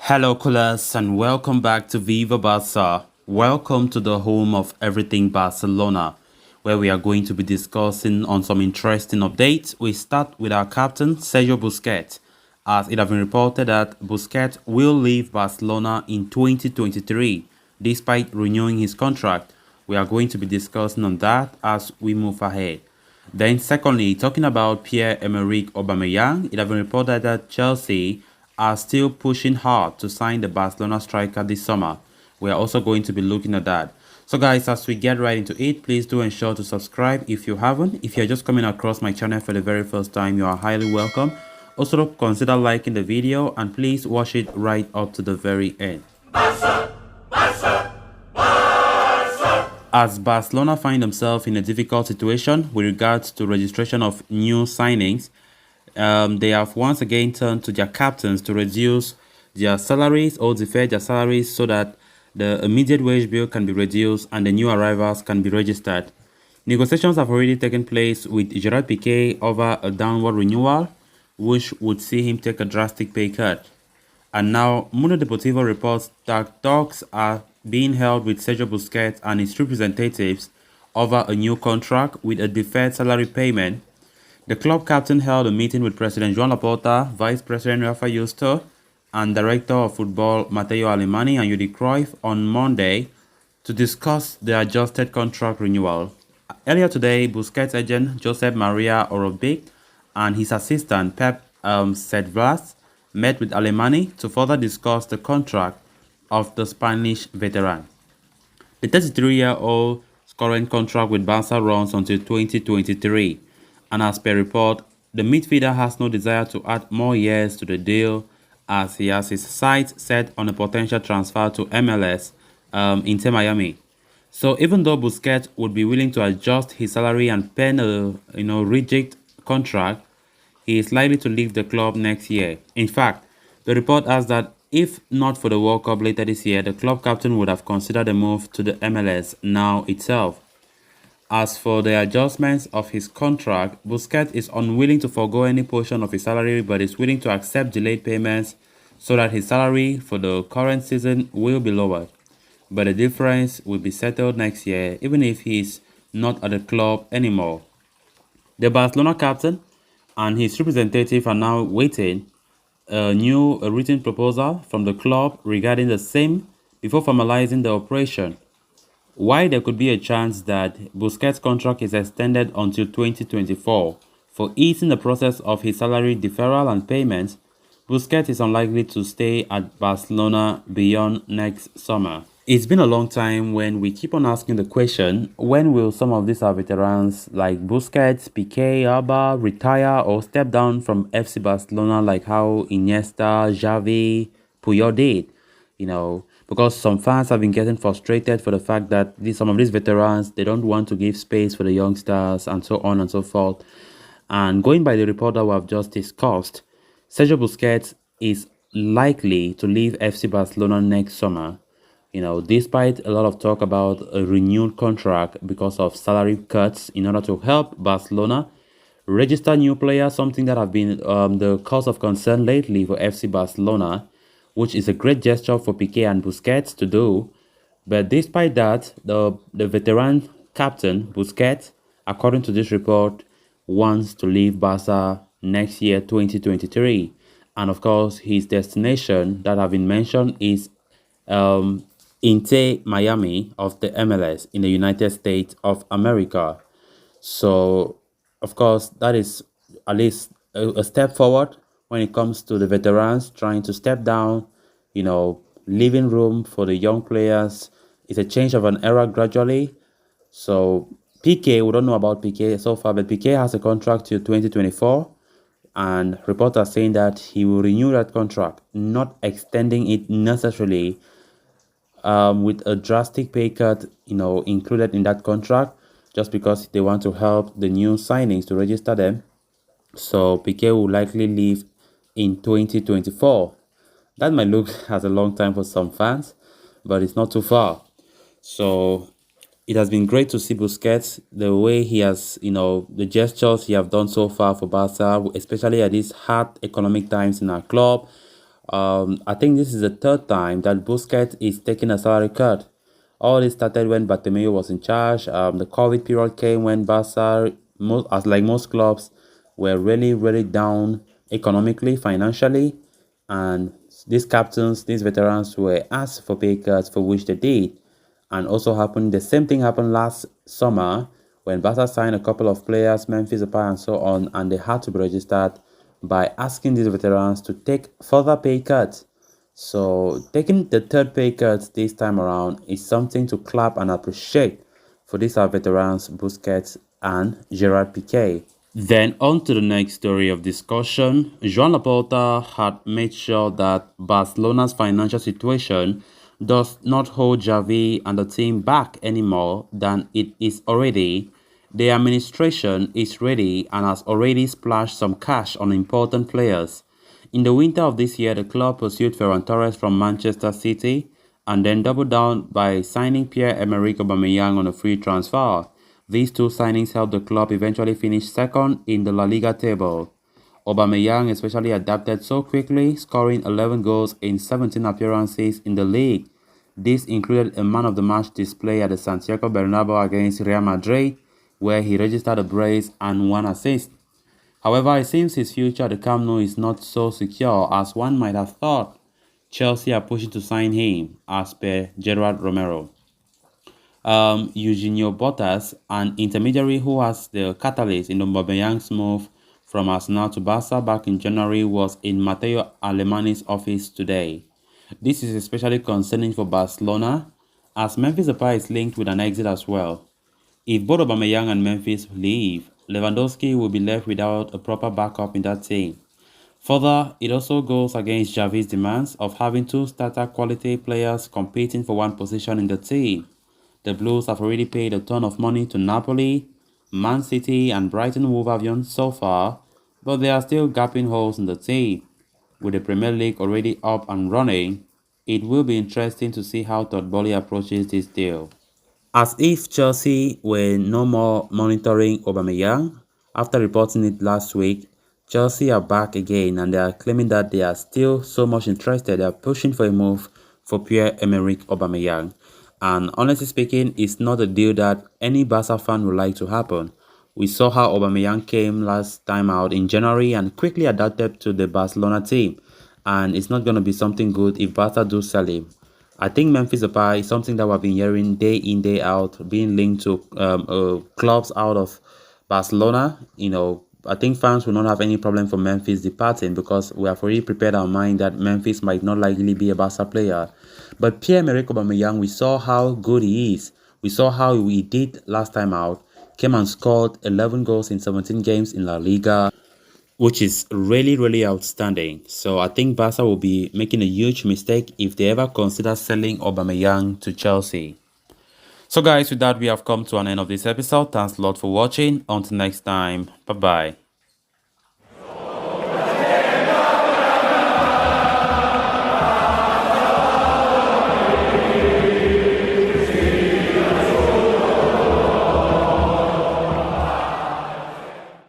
Hello, coolers, and welcome back to Viva Barca. Welcome to the home of everything Barcelona, where we are going to be discussing on some interesting updates. We start with our captain, Sergio Busquets, as it has been reported that Busquets will leave Barcelona in 2023, despite renewing his contract. We are going to be discussing on that as we move ahead. Then secondly, talking about Pierre-Emerick Aubameyang, it has been reported that Chelsea are still pushing hard to sign the Barcelona striker this summer. We are also going to be looking at that. So guys, as we get right into it, please do ensure to subscribe if you haven't. If you're just coming across my channel for the very first time, you are highly welcome. Also consider liking the video and please watch it right up to the very end. Barca! Barca! Barca! As Barcelona find themselves in a difficult situation with regards to registration of new signings, they have once again turned to their captains to reduce their salaries or defer their salaries so that the immediate wage bill can be reduced and the new arrivals can be registered. Negotiations have already taken place with Gerard Piqué over a downward renewal, which would see him take a drastic pay cut. And now, Mundo Deportivo reports that talks are being held with Sergio Busquets and his representatives over a new contract with a deferred salary payment. The club captain held a meeting with President Joan Laporta, Vice President Rafa Justo, and Director of Football Matteo Alemany and Jordi Cruyff on Monday to discuss the adjusted contract renewal. Earlier today, Busquets' agent Josep Maria Orobic and his assistant Pep Sedvlas met with Alemany to further discuss the contract of the Spanish veteran. The 33-year-old's current contract with Barca runs until 2023. And as per report, the midfielder has no desire to add more years to the deal as he has his sights set on a potential transfer to MLS Inter Miami. So even though Busquets would be willing to adjust his salary and pen a rigid contract, he is likely to leave the club next year. In fact, the report adds that if not for the World Cup later this year, the club captain would have considered a move to the MLS now itself. As for the adjustments of his contract, Busquets is unwilling to forego any portion of his salary but is willing to accept delayed payments so that his salary for the current season will be lowered. But the difference will be settled next year even if he is not at the club anymore. The Barcelona captain and his representative are now waiting a written proposal from the club regarding the same before formalizing the operation. Why there could be a chance that Busquets' contract is extended until 2024 for easing the process of his salary deferral and payments, Busquets is unlikely to stay at Barcelona beyond next summer. It's been a long time when we keep on asking the question, when will some of these veterans like Busquets, Piqué, Alba retire or step down from FC Barcelona like how Iniesta, Xavi, Puyol did? Because some fans have been getting frustrated for the fact that some of these veterans, they don't want to give space for the youngsters and so on and so forth. And going by the report that we have just discussed, Sergio Busquets is likely to leave FC Barcelona next summer. Despite a lot of talk about a renewed contract because of salary cuts in order to help Barcelona register new players, something that have been the cause of concern lately for FC Barcelona, which is a great gesture for Piqué and Busquets to do. But despite that, the veteran captain, Busquets, according to this report, wants to leave Barca next year, 2023. And of course, his destination that have been mentioned is Inter Miami of the MLS in the United States of America. So, of course, that is at least a step forward when it comes to the veterans trying to step down, leaving room for the young players. It's a change of an era gradually. So Piqué, we don't know about Piqué so far, but Piqué has a contract till 2024. And reports are saying that he will renew that contract, not extending it necessarily with a drastic pay cut, included in that contract, just because they want to help the new signings to register them. So Piqué will likely leave in 2024. That might look as a long time for some fans, but it's not too far. So it has been great to see Busquets, the way he has, the gestures he have done so far for Barca, especially at these hard economic times in our club. I think this is the third time that Busquets is taking a salary cut. All this started when Bartomeu was in charge. The COVID period came when Barca, as like most clubs, were really down economically, financially, and these captains, these veterans were asked for pay cuts, for which they did. And also happened, the same thing happened last summer when Barca signed a couple of players, Memphis Depay and so on, and they had to be registered by asking these veterans to take further pay cuts. So taking the third pay cut this time around is something to clap and appreciate for these are veterans Busquets and Gerard Piqué. Then on to the next story of discussion. Joan Laporta had made sure that Barcelona's financial situation does not hold Xavi and the team back any more than it is already. The administration is ready and has already splashed some cash on important players. In the winter of this year, the club pursued Ferran Torres from Manchester City and then doubled down by signing Pierre-Emerick Aubameyang on a free transfer. These two signings helped the club eventually finish second in the La Liga table. Aubameyang especially adapted so quickly, scoring 11 goals in 17 appearances in the league. This included a man-of-the-match display at the Santiago Bernabeu against Real Madrid, where he registered a brace and one assist. However, it seems his future at the Camp Nou is not so secure as one might have thought. Chelsea are pushing to sign him, as per Gerard Romero. Eugenio Bottas, an intermediary who was the catalyst in Aubameyang's move from Arsenal to Barca back in January, was in Matteo Alemani's office today. This is especially concerning for Barcelona, as Memphis Depay is linked with an exit as well. If both Aubameyang and Memphis leave, Lewandowski will be left without a proper backup in that team. Further, it also goes against Xavi's demands of having two starter quality players competing for one position in the team. The Blues have already paid a ton of money to Napoli, Man City and Brighton Hove Albion so far, but they are still gaping holes in the team. With the Premier League already up and running, it will be interesting to see how Todd Boehly approaches this deal. As if Chelsea were no more monitoring Aubameyang, after reporting it last week, Chelsea are back again and they are claiming that they are still so much interested, they are pushing for a move for Pierre-Emerick Aubameyang. And honestly speaking, it's not a deal that any Barca fan would like to happen. We saw how Aubameyang came last time out in January and quickly adapted to the Barcelona team. And it's not going to be something good if Barca do sell him. I think Memphis Depay is something that we've been hearing day in, day out, being linked to clubs out of Barcelona. I think fans will not have any problem for Memphis departing because we have already prepared our mind that Memphis might not likely be a Barca player. But Pierre-Emerick Aubameyang, we saw how good he is. We saw how he did last time out. Came and scored 11 goals in 17 games in La Liga, which is really outstanding. So I think Barca will be making a huge mistake if they ever consider selling Aubameyang to Chelsea. So guys, with that we have come to an end of this episode. Thanks a lot for watching. Until next time, bye bye.